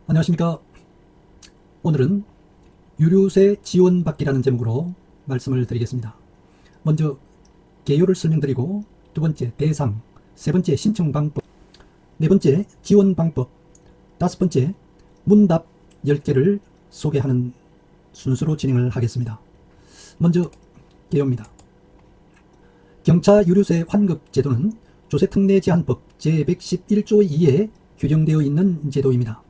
안녕하십니까. 오늘은 유류세 지원받기라는 제목으로 말씀을 드리겠습니다. 먼저 개요를 설명드리고, 두 번째 대상, 세 번째 신청 방법, 네 번째 지원 방법, 다섯 번째 문답 10개를 소개하는 순서로 진행을 하겠습니다. 먼저 개요입니다. 경차 유류세 환급 제도는 조세특례제한법 제111조 2에 규정되어 있는 제도입니다.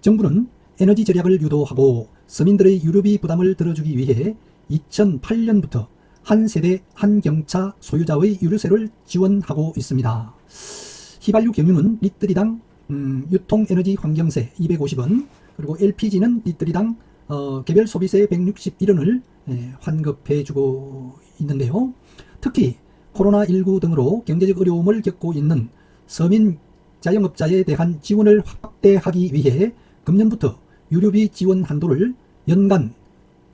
정부는 에너지 절약을 유도하고 서민들의 유류비 부담을 들어주기 위해 2008년부터 한 세대 한 경차 소유자의 유류세를 지원하고 있습니다. 휘발유 경유는 리터당 유통에너지 환경세 250원, 그리고 LPG는 리터당 개별 소비세 161원을 환급해주고 있는데요. 특히 코로나19 등으로 경제적 어려움을 겪고 있는 서민 자영업자에 대한 지원을 확대하기 위해 금년부터 유류비 지원 한도를 연간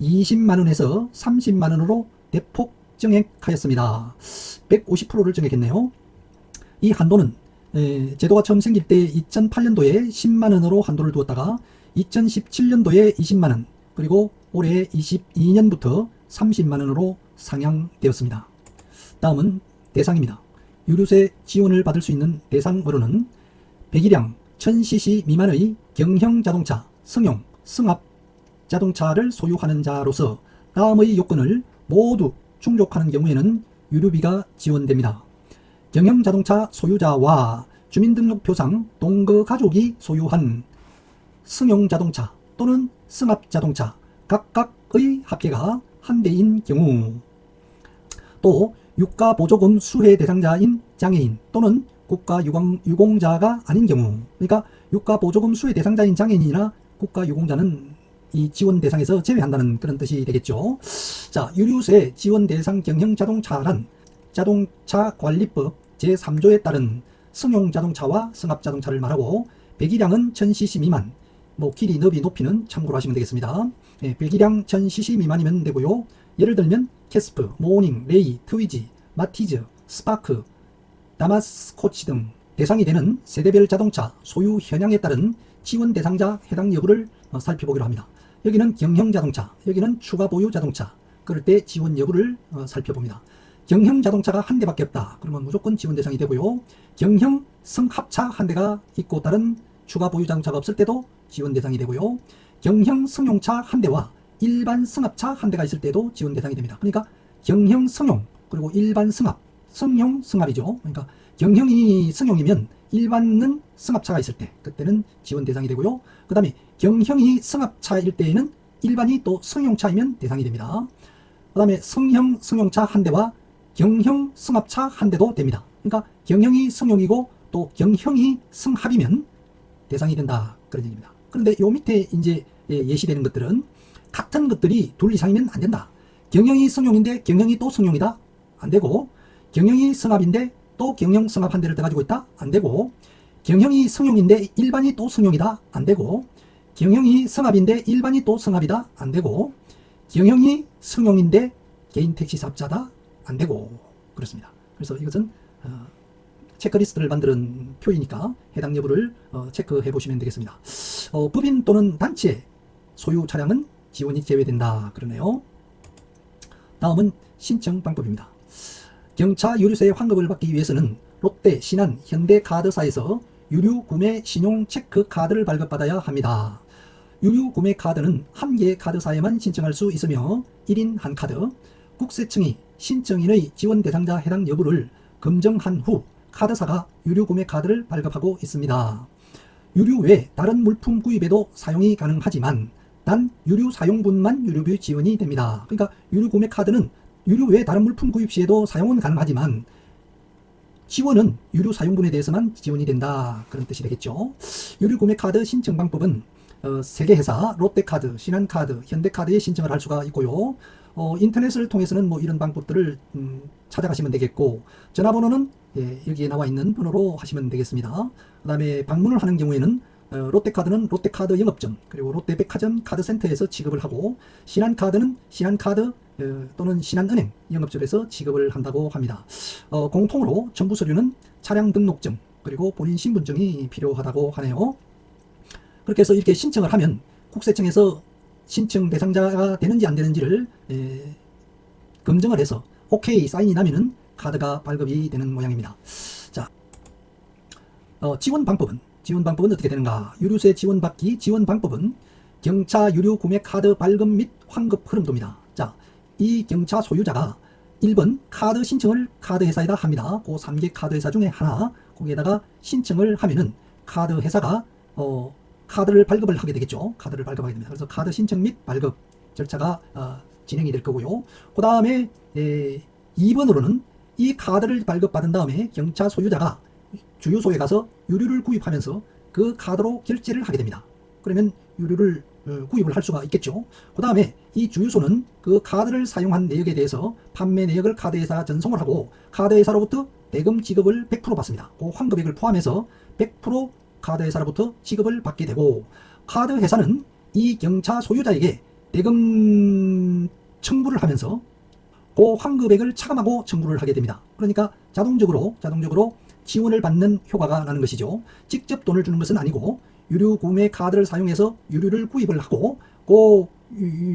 20만원에서 30만원으로 대폭 정액하였습니다. 150%를 정액했네요. 이 한도는 제도가 처음 생길 때 2008년도에 10만원으로 한도를 두었다가 2017년도에 20만원, 그리고 올해 22년부터 30만원으로 상향되었습니다. 다음은 대상입니다. 유류세 지원을 받을 수 있는 대상으로는 배기량 1000cc 미만의 경형 자동차, 승용, 승합 자동차를 소유하는 자로서 다음의 요건을 모두 충족하는 경우에는 유류비가 지원됩니다. 경형 자동차 소유자와 주민등록표상 동거 가족이 소유한 승용 자동차 또는 승합 자동차 각각의 합계가 한 대인 경우, 또 유가보조금 수혜 대상자인 장애인 또는 국가유공자가 아닌 경우, 그러니까 유가보조금 수혜 대상자인 장애인이나 국가유공자는 이 지원 대상에서 제외한다는 그런 뜻이 되겠죠. 자, 유류세 지원 대상 경형 자동차란 자동차관리법 제3조에 따른 승용 자동차와 승합 자동차를 말하고, 배기량은 1000cc 미만, 길이, 너비, 높이는 참고로 하시면 되겠습니다. 배기량 1000cc 미만이면 되고요. 예를 들면 캐스프, 모닝, 레이, 트위지, 마티즈, 스파크, 다마스코치 등 대상이 되는 세대별 자동차 소유 현황에 따른 지원 대상자 해당 여부를 살펴보기로 합니다. 여기는 경형 자동차, 여기는 추가 보유 자동차, 그럴 때 지원 여부를 살펴봅니다. 경형 자동차가 한 대밖에 없다, 그러면 무조건 지원 대상이 되고요. 경형 승합차 한 대가 있고 다른 추가 보유 자동차가 없을 때도 지원 대상이 되고요. 경형 승용차 한 대와 일반 승합차 한 대가 있을 때도 지원 대상이 됩니다. 그러니까 경형 승용, 그리고 일반 승합, 승용 승합이죠. 그러니까 경형이 승용이면 일반은 승합차가 있을 때, 그때는 지원 대상이 되고요. 그 다음에 경형이 승합차일 때에는 일반이 또 승용차이면 대상이 됩니다. 그 다음에 승형 승용차 한 대와 경형 승합차 한 대도 됩니다. 그러니까 경형이 승용이고 또 경형이 승합이면 대상이 된다, 그런 얘기입니다. 그런데 요 밑에 이제 예시되는 것들은 같은 것들이 둘 이상이면 안 된다. 경형이 승용인데 경형이 또 승용이다, 안 되고, 경형이 승합인데 또 경형 승합 한 대를 더 가지고 있다, 안 되고, 경형이 승용인데 일반이 또 승용이다, 안 되고, 경형이 승합인데 일반이 또 승합이다, 안 되고, 경형이 승용인데 개인 택시 사업자다, 안 되고, 그렇습니다. 그래서 이것은 체크리스트를 만드는 표이니까 해당 여부를 체크해 보시면 되겠습니다. 법인 또는 단체 소유 차량은 지원이 제외된다, 그러네요. 다음은 신청 방법입니다. 경차 유류세 환급을 받기 위해서는 롯데, 신한, 현대카드사에서 유류 구매 신용 체크 카드를 발급받아야 합니다. 유류 구매 카드는 한 개의 카드사에만 신청할 수 있으며 1인 한 카드, 국세청이 신청인의 지원 대상자 해당 여부를 검증한 후 카드사가 유류 구매 카드를 발급하고 있습니다. 유류 외 다른 물품 구입에도 사용이 가능하지만 단 유류 사용분만 유류비 지원이 됩니다. 그러니까 유류 구매 카드는 유류 외 다른 물품 구입 시에도 사용은 가능하지만 지원은 유류 사용분에 대해서만 지원이 된다, 그런 뜻이 되겠죠. 유류 구매 카드 신청 방법은 3개 회사 롯데카드, 신한카드, 현대카드에 신청을 할 수가 있고요. 인터넷을 통해서는 이런 방법들을 찾아가시면 되겠고, 전화번호는 여기에 나와 있는 번호로 하시면 되겠습니다. 그 다음에 방문을 하는 경우에는 롯데카드는 롯데카드 영업점, 그리고 롯데백화점 카드센터에서 지급을 하고, 신한카드는 신한카드 또는 신한은행 영업점에서 지급을 한다고 합니다. 공통으로 첨부 서류는 차량 등록증, 그리고 본인 신분증이 필요하다고 하네요. 그렇게 해서 이렇게 신청을 하면 국세청에서 신청 대상자가 되는지 안 되는지를 검증을 해서 오케이 사인이 나면은 카드가 발급이 되는 모양입니다. 자, 지원 방법은 어떻게 되는가? 유류세 지원받기 지원 방법은 경차 유류 구매 카드 발급 및 환급 흐름도입니다. 자, 이 경차 소유자가 1번 카드 신청을 카드 회사에다 합니다. 그 3개 카드 회사 중에 하나, 거기에다가 신청을 하면은 카드 회사가 카드를 발급을 하게 되겠죠. 카드를 발급하게 됩니다. 그래서 카드 신청 및 발급 절차가 진행이 될 거고요. 그 다음에 2번으로는 이 카드를 발급받은 다음에 경차 소유자가 주유소에 가서 유류를 구입하면서 그 카드로 결제를 하게 됩니다. 그러면 유류를 구입을 할 수가 있겠죠. 그 다음에 이 주유소는 그 카드를 사용한 내역에 대해서 판매 내역을 카드회사가 전송을 하고 카드회사로부터 대금 지급을 100% 받습니다. 그 환급액을 포함해서 100% 카드회사로부터 지급을 받게 되고, 카드회사는 이 경차 소유자에게 대금 청구를 하면서 그 환급액을 차감하고 청구를 하게 됩니다. 그러니까 자동적으로 지원을 받는 효과가 나는 것이죠. 직접 돈을 주는 것은 아니고 유류 구매 카드를 사용해서 유류를 구입을 하고 그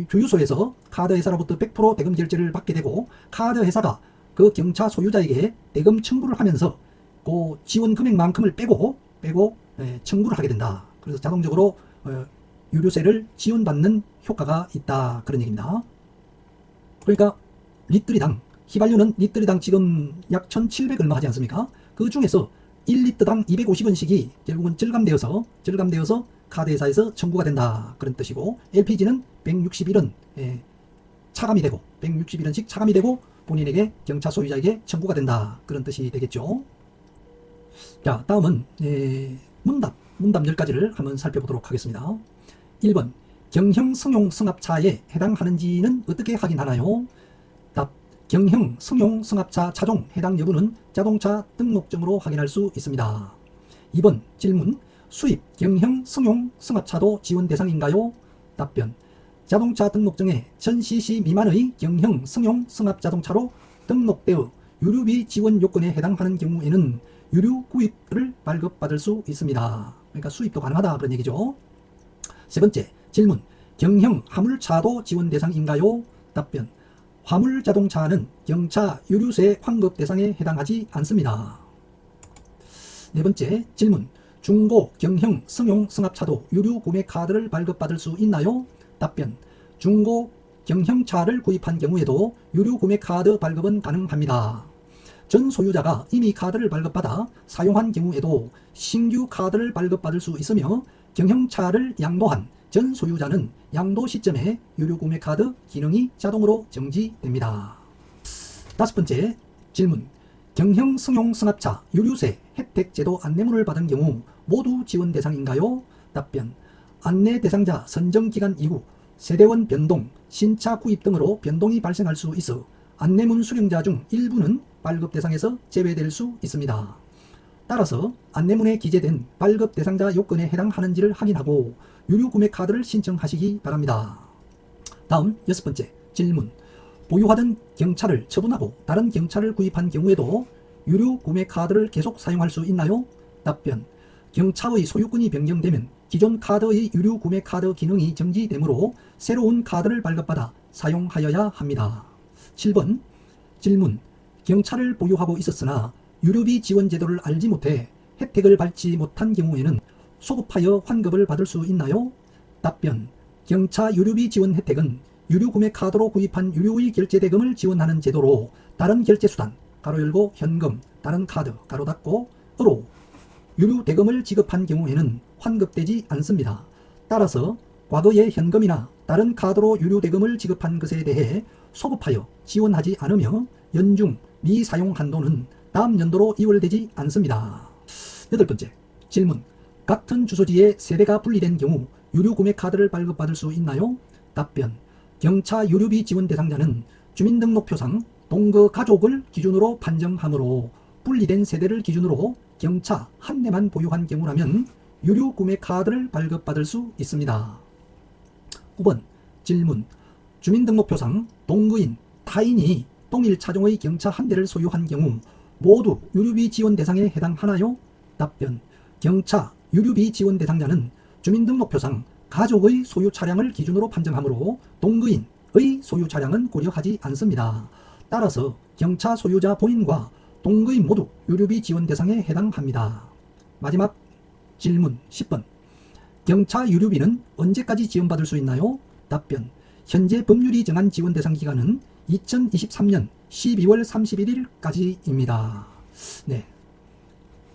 주유소에서 카드회사로부터 100% 대금 결제를 받게 되고, 카드회사가 그 경차 소유자에게 대금 청구를 하면서 그 지원 금액만큼을 빼고 청구를 하게 된다. 그래서 자동적으로 유류세를 지원받는 효과가 있다, 그런 얘기입니다. 그러니까 리터당, 휘발유는 리터당 지금 약 1,700 얼마 하지 않습니까? 그 중에서 1리터당 250원씩이 결국은 절감되어서 카드회사에서 청구가 된다, 그런 뜻이고, LPG는 161원 차감이 되고 161원씩 차감이 되고 본인에게 경차 소유자에게 청구가 된다, 그런 뜻이 되겠죠. 자, 다음은 문답 10가지를 한번 살펴보도록 하겠습니다. 1번, 경형 승용 승합차에 해당하는지는 어떻게 확인하나요? 답, 경형 승용 승합차 차종 해당 여부는 자동차 등록증으로 확인할 수 있습니다. 2번 질문, 수입 경형 승용 승합차도 지원 대상인가요? 답변, 자동차 등록증에 1000cc 미만의 경형 승용 승합 자동차로 등록되어 유류비 지원 요건에 해당하는 경우에는 유류 구입을 발급받을 수 있습니다. 그러니까 수입도 가능하다, 그런 얘기죠. 세 번째 질문, 경형 화물차도 지원 대상인가요? 답변, 화물 자동차는 경차 유류세 환급 대상에 해당하지 않습니다. 네 번째 질문, 중고 경형 승용 승합차도 유류 구매 카드를 발급받을 수 있나요? 답변, 중고 경형차를 구입한 경우에도 유류 구매 카드 발급은 가능합니다. 전 소유자가 이미 카드를 발급받아 사용한 경우에도 신규 카드를 발급받을 수 있으며, 경형차를 양도한 전 소유자는 양도 시점에 유류 구매 카드 기능이 자동으로 정지됩니다. 다섯 번째 질문, 경형 승용 승합차 유류세 혜택 제도 안내문을 받은 경우 모두 지원 대상인가요? 답변, 안내 대상자 선정 기간 이후 세대원 변동, 신차 구입 등으로 변동이 발생할 수 있어 안내문 수령자 중 일부는 발급 대상에서 제외될 수 있습니다. 따라서 안내문에 기재된 발급 대상자 요건에 해당하는지를 확인하고 유류 구매 카드를 신청하시기 바랍니다. 다음 여섯 번째 질문, 보유하던 경차를 처분하고 다른 경차를 구입한 경우에도 유류 구매 카드를 계속 사용할 수 있나요? 답변, 경차의 소유권이 변경되면 기존 카드의 유류 구매 카드 기능이 정지되므로 새로운 카드를 발급받아 사용하여야 합니다. 7번 질문, 경차를 보유하고 있었으나 유류비 지원 제도를 알지 못해 혜택을 받지 못한 경우에는 소급하여 환급을 받을 수 있나요? 답변, 경차 유류비 지원 혜택은 유류 구매 카드로 구입한 유류의 결제 대금을 지원하는 제도로 다른 결제 수단 가로 열고 현금, 다른 카드 가로 닫고 으로 유류 대금을 지급한 경우에는 환급되지 않습니다. 따라서 과거의 현금이나 다른 카드로 유류 대금을 지급한 것에 대해 소급하여 지원하지 않으며 연중 미사용 한도는 다음 연도로 이월되지 않습니다. 여덟 번째 질문, 같은 주소지에 세대가 분리된 경우 유류 구매 카드를 발급받을 수 있나요? 답변, 경차 유류비 지원 대상자는 주민등록표상 동거 가족을 기준으로 판정하므로 분리된 세대를 기준으로 경차 한 대만 보유한 경우라면 유류 구매 카드를 발급받을 수 있습니다. 9번 질문, 주민등록표상 동거인 타인이 동일 차종의 경차 한 대를 소유한 경우 모두 유류비 지원 대상에 해당하나요? 답변, 경차 유류비 지원 대상자는 주민등록표상 가족의 소유 차량을 기준으로 판정하므로 동거인의 소유 차량은 고려하지 않습니다. 따라서 경차 소유자 본인과 동거인 모두 유류비 지원 대상에 해당합니다. 마지막 질문 10번. 경차 유류비는 언제까지 지원받을 수 있나요? 답변. 현재 법률이 정한 지원 대상 기간은 2023년 12월 31일까지입니다. 네.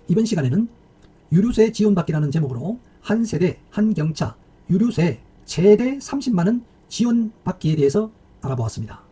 이번 시간에는 유류세 지원받기라는 제목으로 한 세대, 한 경차, 유류세 최대 30만원 지원받기에 대해서 알아보았습니다.